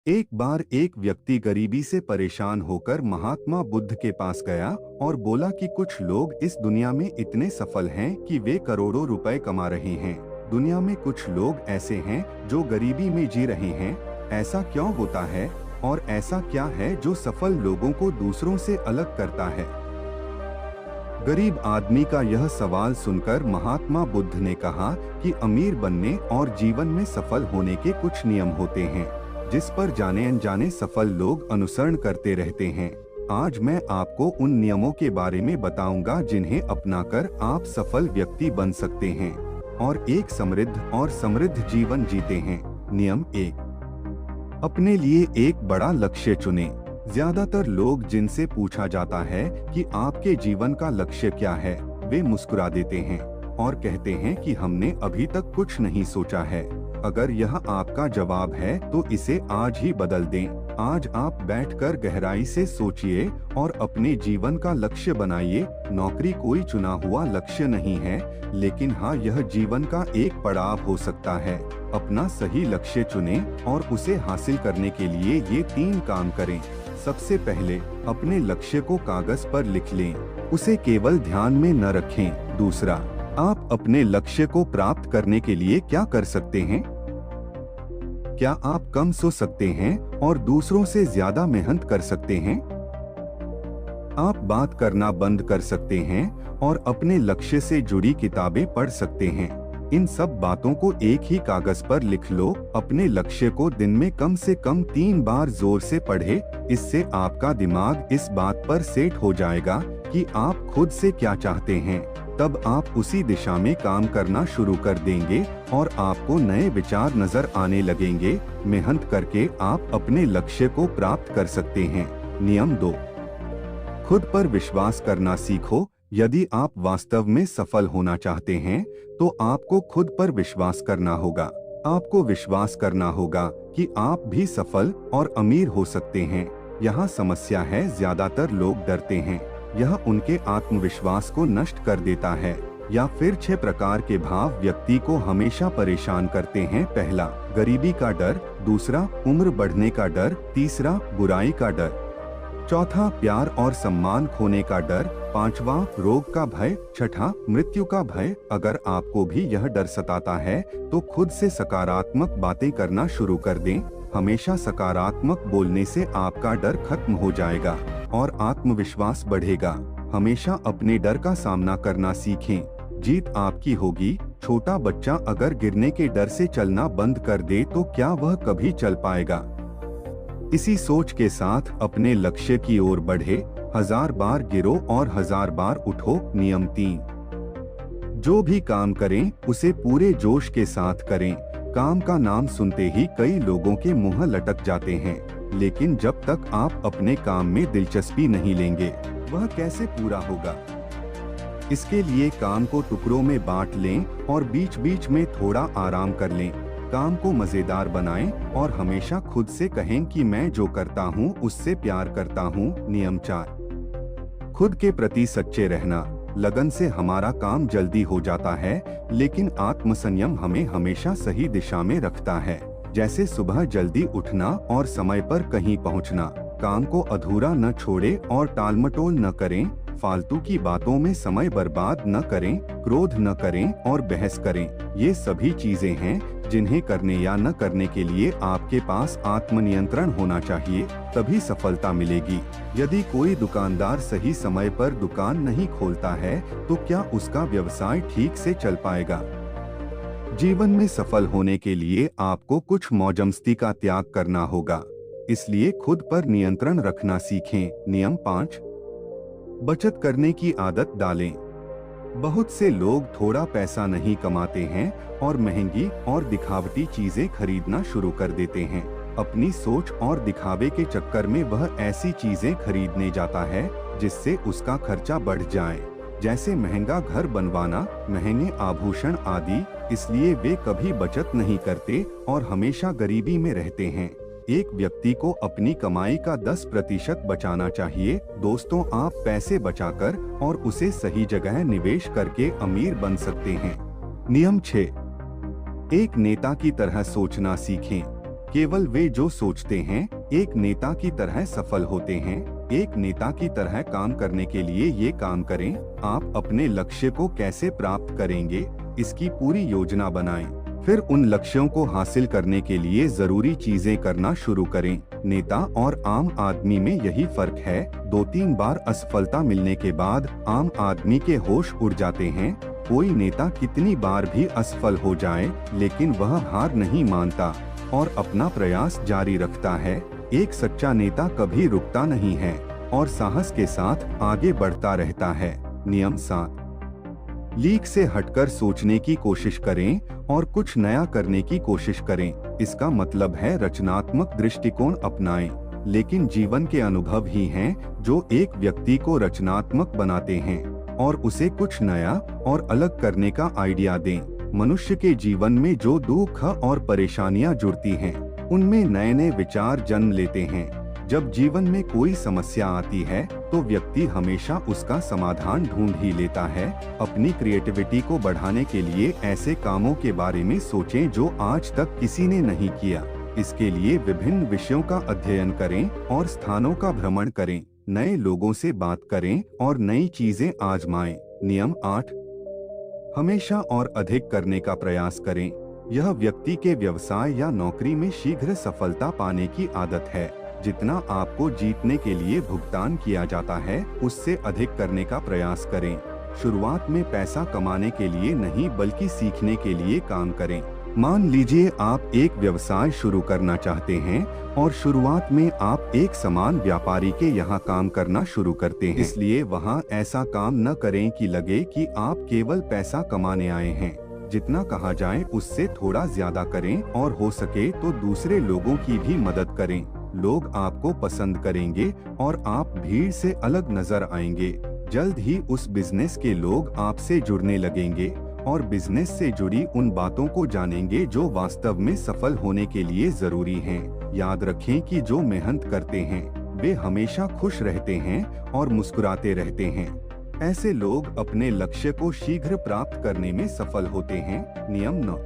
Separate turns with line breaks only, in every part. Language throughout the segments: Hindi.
एक बार एक व्यक्ति गरीबी से परेशान होकर महात्मा बुद्ध के पास गया और बोला कि कुछ लोग इस दुनिया में इतने सफल हैं कि वे करोड़ों रुपए कमा रहे हैं। दुनिया में कुछ लोग ऐसे हैं जो गरीबी में जी रहे हैं। ऐसा क्यों होता है और ऐसा क्या है जो सफल लोगों को दूसरों से अलग करता है? गरीब आदमी का यह सवाल सुनकर महात्मा बुद्ध ने कहा कि अमीर बनने और जीवन में सफल होने के कुछ नियम होते हैं जिस पर जाने अनजाने सफल लोग अनुसरण करते रहते हैं। आज मैं आपको उन नियमों के बारे में बताऊंगा जिन्हें अपनाकर आप सफल व्यक्ति बन सकते हैं और एक समृद्ध जीवन जीते हैं। नियम 1, अपने लिए एक बड़ा लक्ष्य चुनें। ज्यादातर लोग जिनसे पूछा जाता है कि आपके जीवन का लक्ष्य क्या है, वे मुस्कुरा देते हैं और कहते हैं कि हमने अभी तक कुछ नहीं सोचा है। अगर यह आपका जवाब है तो इसे आज ही बदल दें। आज आप बैठकर गहराई से सोचिए और अपने जीवन का लक्ष्य बनाइए। नौकरी कोई चुना हुआ लक्ष्य नहीं है, लेकिन हाँ, यह जीवन का एक पड़ाव हो सकता है। अपना सही लक्ष्य चुनें और उसे हासिल करने के लिए ये 3 काम करें। सबसे पहले अपने लक्ष्य को कागज पर लिख लें, उसे केवल ध्यान में न रखें। दूसरा, आप अपने लक्ष्य को प्राप्त करने के लिए क्या कर सकते हैं? क्या आप कम सो सकते हैं और दूसरों से ज्यादा मेहनत कर सकते हैं? आप बात करना बंद कर सकते हैं और अपने लक्ष्य से जुड़ी किताबें पढ़ सकते हैं। इन सब बातों को एक ही कागज पर लिख लो। अपने लक्ष्य को दिन में कम से कम 3 बार जोर से पढ़े। इससे आपका दिमाग इस बात पर सेट हो जाएगा कि आप खुद से क्या चाहते हैं। तब आप उसी दिशा में काम करना शुरू कर देंगे और आपको नए विचार नजर आने लगेंगे। मेहनत करके आप अपने लक्ष्य को प्राप्त कर सकते हैं। नियम 2, खुद पर विश्वास करना सीखो। यदि आप वास्तव में सफल होना चाहते हैं तो आपको खुद पर विश्वास करना होगा। आपको विश्वास करना होगा कि आप भी सफल और अमीर हो सकते हैं। यहाँ समस्या है, ज्यादातर लोग डरते हैं। यह उनके आत्मविश्वास को नष्ट कर देता है। या फिर 6 प्रकार के भाव व्यक्ति को हमेशा परेशान करते हैं। पहला, गरीबी का डर। दूसरा, उम्र बढ़ने का डर। तीसरा, बुराई का डर। चौथा, प्यार और सम्मान खोने का डर। 5वां, रोग का भय। 6ठा, मृत्यु का भय। अगर आपको भी यह डर सताता है तो खुद से सकारात्मक बातें करना शुरू कर दें। हमेशा सकारात्मक बोलने से आपका डर खत्म हो जाएगा और आत्मविश्वास बढ़ेगा। हमेशा अपने डर का सामना करना सीखें। जीत आपकी होगी। छोटा बच्चा अगर गिरने के डर से चलना बंद कर दे तो क्या वह कभी चल पाएगा? इसी सोच के साथ अपने लक्ष्य की ओर बढ़े। 1000 बार गिरो और 1000 बार उठो। नियम 3, जो भी काम करें उसे पूरे जोश के साथ करें। काम का नाम सुनते ही कई लोगों के मुंह लटक जाते हैं, लेकिन जब तक आप अपने काम में दिलचस्पी नहीं लेंगे वह कैसे पूरा होगा? इसके लिए काम को टुकड़ों में बांट लें और बीच बीच में थोड़ा आराम कर लें। काम को मजेदार बनाएं और हमेशा खुद से कहें कि मैं जो करता हूं उससे प्यार करता हूं। नियम 4, खुद के प्रति सच्चे रहना। लगन से हमारा काम जल्दी हो जाता है, लेकिन आत्मसंयम हमें हमेशा सही दिशा में रखता है। जैसे सुबह जल्दी उठना और समय पर कहीं पहुंचना। काम को अधूरा न छोड़े और टालमटोल न करें। फालतू की बातों में समय बर्बाद न करें। क्रोध न करें और बहस करें। ये सभी चीजें हैं जिन्हें करने या न करने के लिए आपके पास आत्मनियंत्रण होना चाहिए, तभी सफलता मिलेगी। यदि कोई दुकानदार सही समय पर दुकान नहीं खोलता है तो क्या उसका व्यवसाय ठीक से चल पाएगा? जीवन में सफल होने के लिए आपको कुछ मौजमस्ती का त्याग करना होगा, इसलिए खुद पर नियंत्रण रखना सीखें। नियम 5, बचत करने की आदत डालें। बहुत से लोग थोड़ा पैसा नहीं कमाते हैं और महंगी और दिखावटी चीजें खरीदना शुरू कर देते हैं। अपनी सोच और दिखावे के चक्कर में वह ऐसी चीजें खरीदने जाता है जिससे उसका खर्चा बढ़ जाए, जैसे महंगा घर बनवाना, महंगे आभूषण आदि। इसलिए वे कभी बचत नहीं करते और हमेशा गरीबी में रहते हैं। एक व्यक्ति को अपनी कमाई का 10% बचाना चाहिए। दोस्तों, आप पैसे बचाकर और उसे सही जगह निवेश करके अमीर बन सकते हैं। नियम 6, एक नेता की तरह सोचना सीखें। केवल वे जो सोचते हैं एक नेता की तरह सफल होते हैं। एक नेता की तरह काम करने के लिए ये काम करें। आप अपने लक्ष्य को कैसे प्राप्त करेंगे, इसकी पूरी योजना बनाएं। फिर उन लक्ष्यों को हासिल करने के लिए जरूरी चीजें करना शुरू करें। नेता और आम आदमी में यही फर्क है। 2-3 बार असफलता मिलने के बाद आम आदमी के होश उड़ जाते हैं। कोई नेता कितनी बार भी असफल हो जाए, लेकिन वह हार नहीं मानता और अपना प्रयास जारी रखता है। एक सच्चा नेता कभी रुकता नहीं है और साहस के साथ आगे बढ़ता रहता है। नियम 7, लीक से हटकर सोचने की कोशिश करें और कुछ नया करने की कोशिश करें। इसका मतलब है रचनात्मक दृष्टिकोण अपनाएं। लेकिन जीवन के अनुभव ही हैं जो एक व्यक्ति को रचनात्मक बनाते हैं और उसे कुछ नया और अलग करने का आइडिया दें। मनुष्य के जीवन में जो दुख और परेशानियां जुड़ती हैं, उनमें नए नए विचार जन्म लेते हैं। जब जीवन में कोई समस्या आती है तो व्यक्ति हमेशा उसका समाधान ढूंढ ही लेता है। अपनी क्रिएटिविटी को बढ़ाने के लिए ऐसे कामों के बारे में सोचें जो आज तक किसी ने नहीं किया। इसके लिए विभिन्न विषयों का अध्ययन करें और स्थानों का भ्रमण करें। नए लोगों से बात करें और नई चीजें आजमाएं। नियम 8, हमेशा और अधिक करने का प्रयास करें। यह व्यक्ति के व्यवसाय या नौकरी में शीघ्र सफलता पाने की आदत है। जितना आपको जीतने के लिए भुगतान किया जाता है, उससे अधिक करने का प्रयास करें। शुरुआत में पैसा कमाने के लिए नहीं, बल्कि सीखने के लिए काम करें। मान लीजिए आप एक व्यवसाय शुरू करना चाहते हैं और शुरुआत में आप एक सामान व्यापारी के यहाँ काम करना शुरू करते हैं। इसलिए वहाँ ऐसा काम न करें कि लगे कि आप केवल पैसा कमाने आए हैं। जितना कहा जाए उससे थोड़ा ज्यादा करें और हो सके तो दूसरे लोगों की भी मदद करें। लोग आपको पसंद करेंगे और आप भीड़ से अलग नजर आएंगे। जल्द ही उस बिजनेस के लोग आपसे जुड़ने लगेंगे और बिजनेस से जुड़ी उन बातों को जानेंगे जो वास्तव में सफल होने के लिए जरूरी हैं। याद रखें कि जो मेहनत करते हैं वे हमेशा खुश रहते हैं और मुस्कुराते रहते हैं। ऐसे लोग अपने लक्ष्य को शीघ्र प्राप्त करने में सफल होते हैं। नियम 9,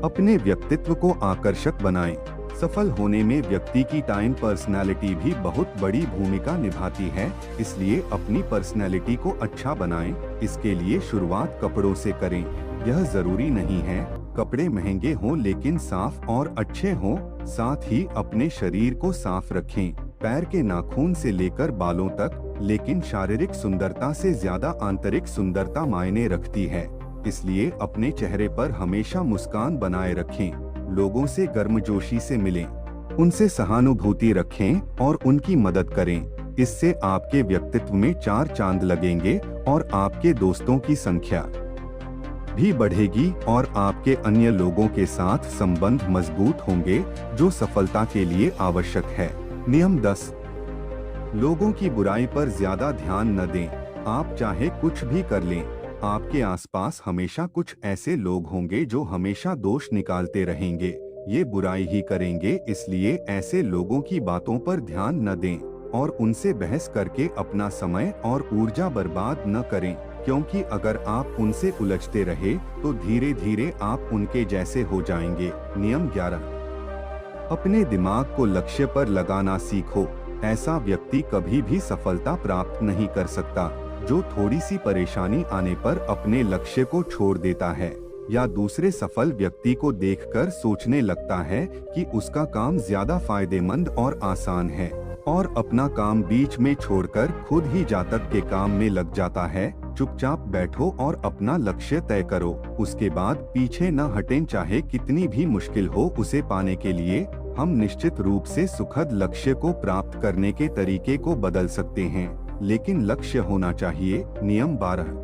अपने व्यक्तित्व को आकर्षक बनाएं। सफल होने में व्यक्ति की टाइम पर्सनालिटी भी बहुत बड़ी भूमिका निभाती है। इसलिए अपनी पर्सनालिटी को अच्छा बनाएं। इसके लिए शुरुआत कपड़ों से करें। यह जरूरी नहीं है कपड़े महंगे हों, लेकिन साफ और अच्छे हों। साथ ही अपने शरीर को साफ रखें, पैर के नाखून से लेकर बालों तक। लेकिन शारीरिक सुंदरता से ज्यादा आंतरिक सुंदरता मायने रखती है। इसलिए अपने चेहरे पर हमेशा मुस्कान बनाए रखें। लोगों से गर्मजोशी से मिलें, उनसे सहानुभूति रखें और उनकी मदद करें। इससे आपके व्यक्तित्व में 4 चांद लगेंगे और आपके दोस्तों की संख्या भी बढ़ेगी और आपके अन्य लोगों के साथ संबंध मजबूत होंगे, जो सफलता के लिए आवश्यक है। नियम 10, लोगों की बुराई पर ज्यादा ध्यान न दें। आप चाहे कुछ भी कर लें, आपके आसपास हमेशा कुछ ऐसे लोग होंगे जो हमेशा दोष निकालते रहेंगे। ये बुराई ही करेंगे। इसलिए ऐसे लोगों की बातों पर ध्यान न दें और उनसे बहस करके अपना समय और ऊर्जा बर्बाद न करें, क्योंकि अगर आप उनसे उलझते रहे तो धीरे धीरे आप उनके जैसे हो जाएंगे। नियम 11, अपने दिमाग को लक्ष्य पर लगाना सीखो। ऐसा व्यक्ति कभी भी सफलता प्राप्त नहीं कर सकता जो थोड़ी सी परेशानी आने पर अपने लक्ष्य को छोड़ देता है या दूसरे सफल व्यक्ति को देखकर सोचने लगता है कि उसका काम ज्यादा फायदेमंद और आसान है और अपना काम बीच में छोड़कर खुद ही जातक के काम में लग जाता है। चुपचाप बैठो और अपना लक्ष्य तय करो। उसके बाद पीछे न हटें, चाहे कितनी भी मुश्किल हो उसे पाने के लिए। हम निश्चित रूप से सुखद लक्ष्य को प्राप्त करने के तरीके को बदल सकते हैं, लेकिन लक्ष्य होना चाहिए। नियम 12,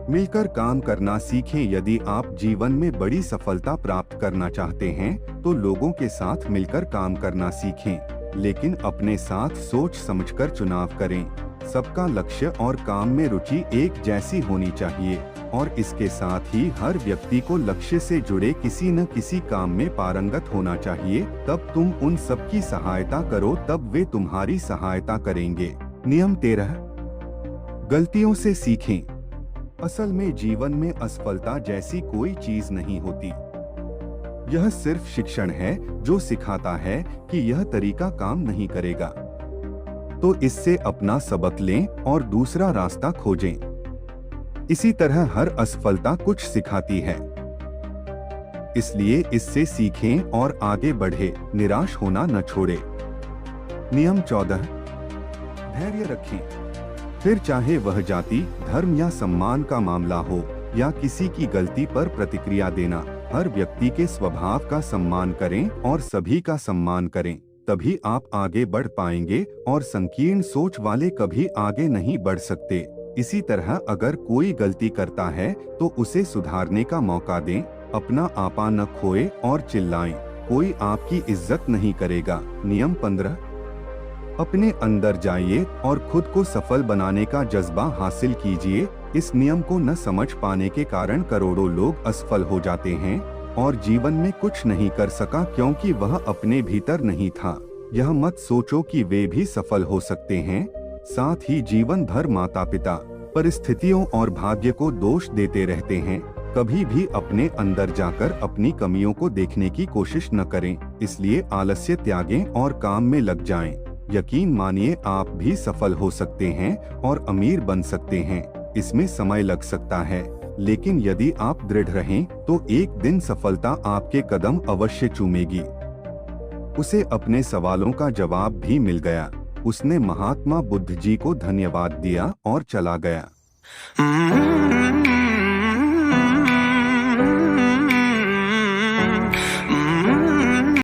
मिलकर काम करना सीखें। यदि आप जीवन में बड़ी सफलता प्राप्त करना चाहते हैं तो लोगों के साथ मिलकर काम करना सीखें, लेकिन अपने साथ सोच समझकर चुनाव करें। सबका लक्ष्य और काम में रुचि एक जैसी होनी चाहिए और इसके साथ ही हर व्यक्ति को लक्ष्य से जुड़े किसी न किसी काम में पारंगत होना चाहिए। तब तुम उन सबकी सहायता करो, तब वे तुम्हारी सहायता करेंगे। नियम 13, गलतियों से सीखें। असल में जीवन में असफलता जैसी कोई चीज नहीं होती। यह सिर्फ शिक्षण है जो सिखाता है कि यह तरीका काम नहीं करेगा। तो इससे अपना सबक लें और दूसरा रास्ता खोजें। इसी तरह हर असफलता कुछ सिखाती है, इसलिए इससे सीखें और आगे बढ़े, निराश होना न छोड़े। नियम 14, धैर्य रखें। फिर चाहे वह जाति, धर्म या सम्मान का मामला हो या किसी की गलती पर प्रतिक्रिया देना, हर व्यक्ति के स्वभाव का सम्मान करें और सभी का सम्मान करें, तभी आप आगे बढ़ पाएंगे और संकीर्ण सोच वाले कभी आगे नहीं बढ़ सकते। इसी तरह अगर कोई गलती करता है तो उसे सुधारने का मौका दें, अपना आपा न खोए और चिल्लाएं, कोई आपकी इज्जत नहीं करेगा। नियम 15, अपने अंदर जाइए और खुद को सफल बनाने का जज्बा हासिल कीजिए। इस नियम को न समझ पाने के कारण करोड़ों लोग असफल हो जाते हैं और जीवन में कुछ नहीं कर सका क्योंकि वह अपने भीतर नहीं था। यह मत सोचो कि वे भी सफल हो सकते हैं। साथ ही जीवन भर माता पिता, परिस्थितियों और भाग्य को दोष देते रहते हैं। कभी भी अपने अंदर जाकर अपनी कमियों को देखने की कोशिश न करें। इसलिए आलस्य त्यागें और काम में लग जाएं। यकीन मानिए आप भी सफल हो सकते हैं और अमीर बन सकते हैं। इसमें समय लग सकता है, लेकिन यदि आप दृढ़ रहें तो एक दिन सफलता आपके कदम अवश्य चूमेगी। उसे अपने सवालों का जवाब भी मिल गया। उसने महात्मा बुद्ध जी को धन्यवाद दिया और चला गया।